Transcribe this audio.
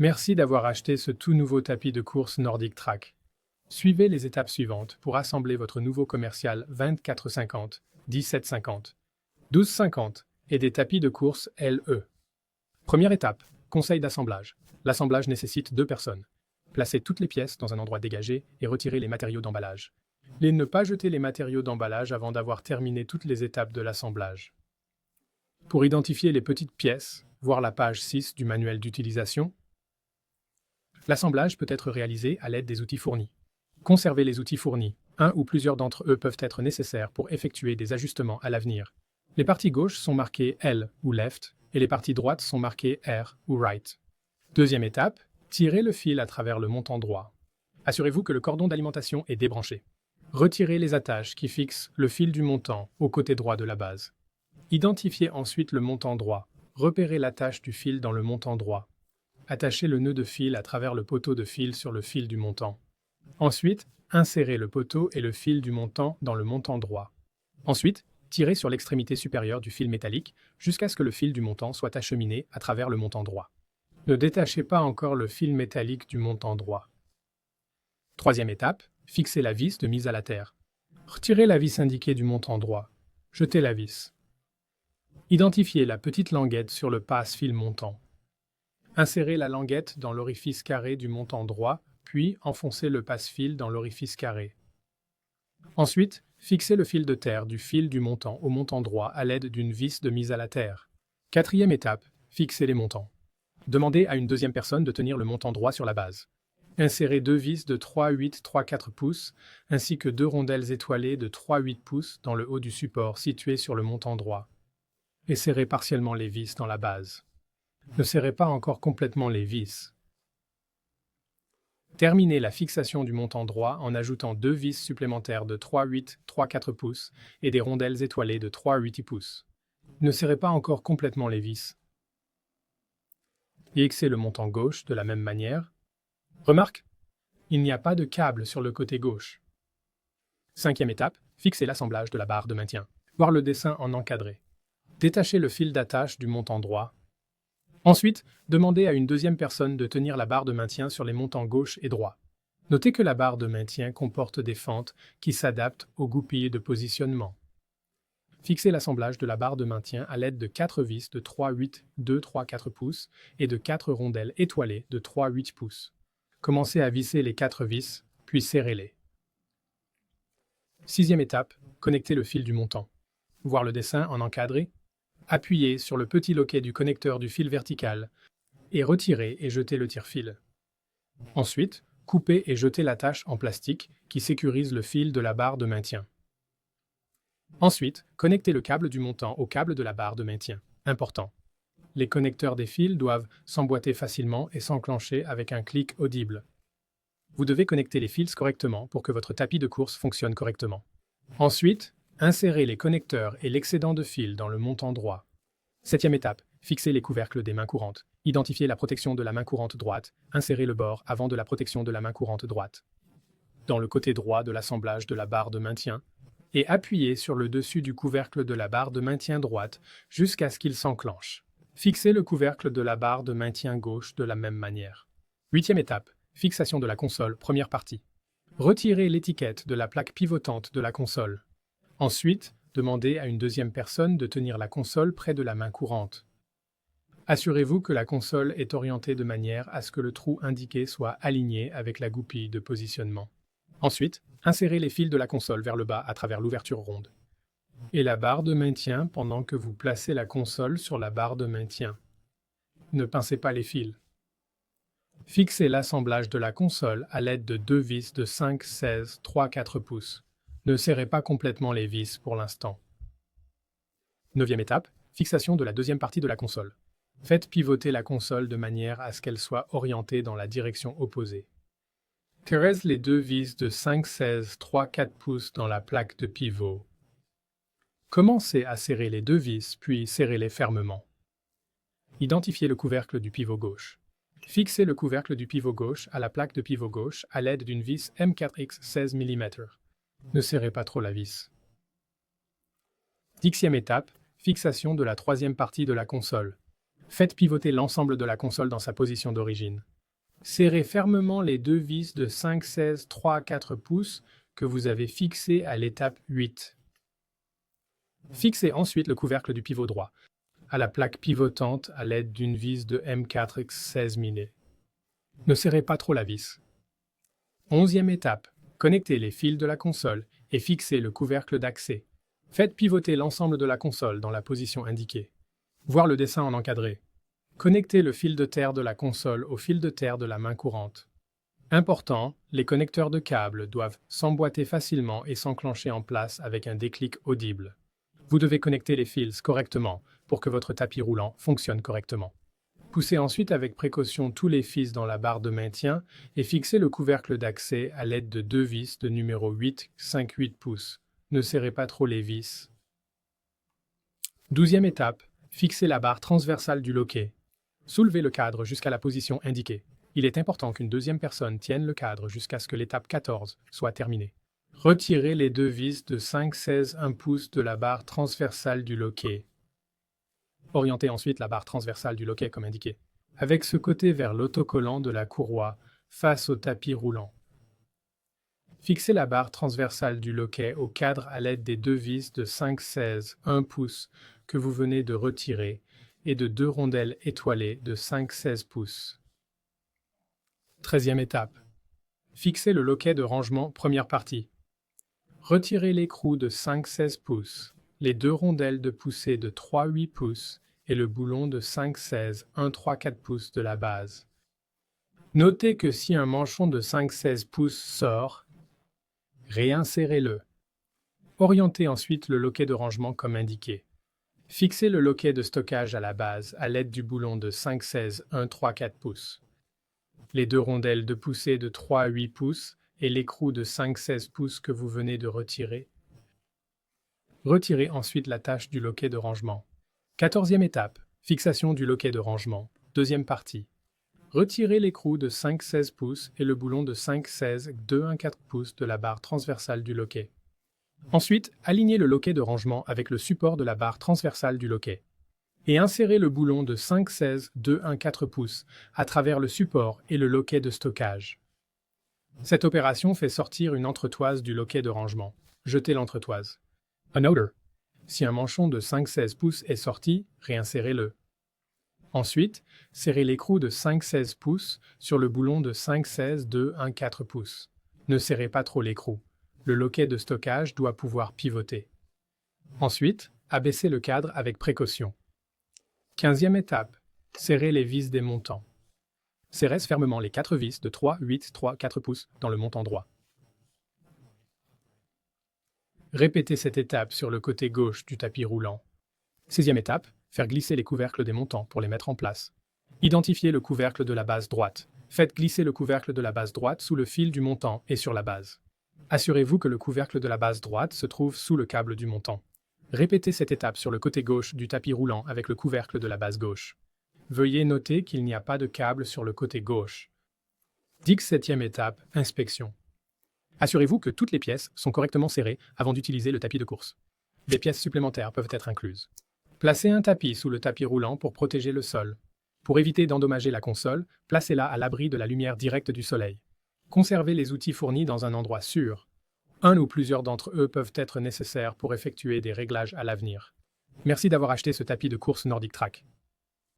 Merci d'avoir acheté ce tout nouveau tapis de course Nordic Track. Suivez les étapes suivantes pour assembler votre nouveau commercial 2450, 1750, 1250 et des tapis de course LE. Première étape, conseil d'assemblage. L'assemblage nécessite 2 personnes. Placez toutes les pièces dans un endroit dégagé et retirez les matériaux d'emballage. Ne pas jeter les matériaux d'emballage avant d'avoir terminé toutes les étapes de l'assemblage. Pour identifier les petites pièces, voir la page 6 du manuel d'utilisation. L'assemblage peut être réalisé à l'aide des outils fournis. Conservez les outils fournis. Un ou plusieurs d'entre eux peuvent être nécessaires pour effectuer des ajustements à l'avenir. Les parties gauches sont marquées L ou Left et les parties droites sont marquées R ou Right. Deuxième étape, tirez le fil à travers le montant droit. Assurez-vous que le cordon d'alimentation est débranché. Retirez les attaches qui fixent le fil du montant au côté droit de la base. Identifiez ensuite le montant droit. Repérez l'attache du fil dans le montant droit. Attachez le nœud de fil à travers le poteau de fil sur le fil du montant. Ensuite, insérez le poteau et le fil du montant dans le montant droit. Ensuite, tirez sur l'extrémité supérieure du fil métallique jusqu'à ce que le fil du montant soit acheminé à travers le montant droit. Ne détachez pas encore le fil métallique du montant droit. Troisième étape, fixez la vis de mise à la terre. Retirez la vis indiquée du montant droit. Jetez la vis. Identifiez la petite languette sur le passe-fil montant. Insérez la languette dans l'orifice carré du montant droit, puis enfoncez le passe-fil dans l'orifice carré. Ensuite, fixez le fil de terre du fil du montant au montant droit à l'aide d'une vis de mise à la terre. Quatrième étape, fixez les montants. Demandez à une deuxième personne de tenir le montant droit sur la base. Insérez 2 vis de 3,8 3/4 pouces ainsi que 2 rondelles étoilées de 3,8 pouces dans le haut du support situé sur le montant droit. Et serrez partiellement les vis dans la base. Ne serrez pas encore complètement les vis. Terminez la fixation du montant droit en ajoutant 2 vis supplémentaires de 3,8 3/4 pouces et des rondelles étoilées de 3,8 pouces. Ne serrez pas encore complètement les vis. Fixez le montant gauche de la même manière. Remarque, il n'y a pas de câble sur le côté gauche. Cinquième étape, fixez l'assemblage de la barre de maintien. Voir le dessin en encadré. Détachez le fil d'attache du montant droit. Ensuite, demandez à une deuxième personne de tenir la barre de maintien sur les montants gauche et droit. Notez que la barre de maintien comporte des fentes qui s'adaptent aux goupilles de positionnement. Fixez l'assemblage de la barre de maintien à l'aide de 4 vis de 3,8 2 3/4 pouces et de 4 rondelles étoilées de 3,8 pouces. Commencez à visser les 4 vis, puis serrez-les. Sixième étape, connectez le fil du montant. Voir le dessin en encadré. Appuyez sur le petit loquet du connecteur du fil vertical et retirez et jetez le tire-fil. Ensuite, coupez et jetez l'attache en plastique qui sécurise le fil de la barre de maintien. Ensuite, connectez le câble du montant au câble de la barre de maintien. Important. Les connecteurs des fils doivent s'emboîter facilement et s'enclencher avec un clic audible. Vous devez connecter les fils correctement pour que votre tapis de course fonctionne correctement. Ensuite, insérez les connecteurs et l'excédent de fil dans le montant droit. Septième étape, fixez les couvercles des mains courantes. Identifiez la protection de la main courante droite. Insérez le bord avant de la protection de la main courante droite. Dans le côté droit de l'assemblage de la barre de maintien, et appuyez sur le dessus du couvercle de la barre de maintien droite jusqu'à ce qu'il s'enclenche. Fixez le couvercle de la barre de maintien gauche de la même manière. Huitième étape, fixation de la console, première partie. Retirez l'étiquette de la plaque pivotante de la console. Ensuite, demandez à une deuxième personne de tenir la console près de la main courante. Assurez-vous que la console est orientée de manière à ce que le trou indiqué soit aligné avec la goupille de positionnement. Ensuite, insérez les fils de la console vers le bas à travers l'ouverture ronde. Et la barre de maintien pendant que vous placez la console sur la barre de maintien. Ne pincez pas les fils. Fixez l'assemblage de la console à l'aide de 2 vis de 5, 16, 3/4 pouces. Ne serrez pas complètement les vis pour l'instant. Neuvième étape, fixation de la deuxième partie de la console. Faites pivoter la console de manière à ce qu'elle soit orientée dans la direction opposée. Tirez les 2 vis de 5, 16, 3/4 pouces dans la plaque de pivot. Commencez à serrer les 2 vis, puis serrez-les fermement. Identifiez le couvercle du pivot gauche. Fixez le couvercle du pivot gauche à la plaque de pivot gauche à l'aide d'une vis M4X 16 mm. Ne serrez pas trop la vis. Dixième étape, fixation de la troisième partie de la console. Faites pivoter l'ensemble de la console dans sa position d'origine. Serrez fermement les deux vis de 5, 16, 3, 4 pouces que vous avez fixées à l'étape 8. Fixez ensuite le couvercle du pivot droit à la plaque pivotante à l'aide d'une vis de M4 16 mm. Ne serrez pas trop la vis. 11e étape. Connectez les fils de la console et fixez le couvercle d'accès. Faites pivoter l'ensemble de la console dans la position indiquée. Voir le dessin en encadré. Connectez le fil de terre de la console au fil de terre de la main courante. Important, les connecteurs de câbles doivent s'emboîter facilement et s'enclencher en place avec un déclic audible. Vous devez connecter les fils correctement pour que votre tapis roulant fonctionne correctement. Poussez ensuite avec précaution tous les fils dans la barre de maintien et fixez le couvercle d'accès à l'aide de deux vis de numéro 8, 5, 8 pouces. Ne serrez pas trop les vis. 12e étape. Fixez la barre transversale du loquet. Soulevez le cadre jusqu'à la position indiquée. Il est important qu'une deuxième personne tienne le cadre jusqu'à ce que l'étape 14 soit terminée. Retirez les deux vis de 5, 16, 1 pouce de la barre transversale du loquet. Orientez ensuite la barre transversale du loquet comme indiqué, avec ce côté vers l'autocollant de la courroie face au tapis roulant. Fixez la barre transversale du loquet au cadre à l'aide des deux vis de 5, 16, 1 pouce que vous venez de retirer et de deux rondelles étoilées de 5, 16 pouces. 13e étape. Fixez le loquet de rangement première partie. Retirez l'écrou de 5, 16 pouces, les deux rondelles de poussée de 3, 8 pouces et le boulon de 5, 16, 1, 3, 4 pouces de la base. Notez que si un manchon de 5, 16 pouces sort, réinsérez-le. Orientez ensuite le loquet de rangement comme indiqué. Fixez le loquet de stockage à la base à l'aide du boulon de 5, 16, 1, 3, 4 pouces. Les deux rondelles de poussée de 3 à 8 pouces et l'écrou de 5, 16 pouces que vous venez de retirer. Retirez ensuite l'attache du loquet de rangement. 14e étape. Fixation du loquet de rangement. Deuxième partie. Retirez l'écrou de 5, 16 pouces et le boulon de 5, 16, 2, 1, 4 pouces de la barre transversale du loquet. Ensuite, alignez le loquet de rangement avec le support de la barre transversale du loquet. Et insérez le boulon de 5, 16, 2, 1, 4 pouces à travers le support et le loquet de stockage. Cette opération fait sortir une entretoise du loquet de rangement. Jetez l'entretoise. A noter. Si un manchon de 5-16 pouces est sorti, réinsérez-le. Ensuite, serrez l'écrou de 5-16 pouces sur le boulon de 5-16 2, 1, 4 pouces. Ne serrez pas trop l'écrou. Le loquet de stockage doit pouvoir pivoter. Ensuite, abaissez le cadre avec précaution. 15e étape. Serrez les vis des montants. Serrez fermement les 4 vis de 3, 8, 3, 4 pouces dans le montant droit. Répétez cette étape sur le côté gauche du tapis roulant. 16e étape, faire glisser les couvercles des montants pour les mettre en place. Identifiez le couvercle de la base droite. Faites glisser le couvercle de la base droite sous le fil du montant et sur la base. Assurez-vous que le couvercle de la base droite se trouve sous le câble du montant. Répétez cette étape sur le côté gauche du tapis roulant avec le couvercle de la base gauche. Veuillez noter qu'il n'y a pas de câble sur le côté gauche. 17e étape, inspection. Assurez-vous que toutes les pièces sont correctement serrées avant d'utiliser le tapis de course. Des pièces supplémentaires peuvent être incluses. Placez un tapis sous le tapis roulant pour protéger le sol. Pour éviter d'endommager la console, placez-la à l'abri de la lumière directe du soleil. Conservez les outils fournis dans un endroit sûr. Un ou plusieurs d'entre eux peuvent être nécessaires pour effectuer des réglages à l'avenir. Merci d'avoir acheté ce tapis de course Nordic Track.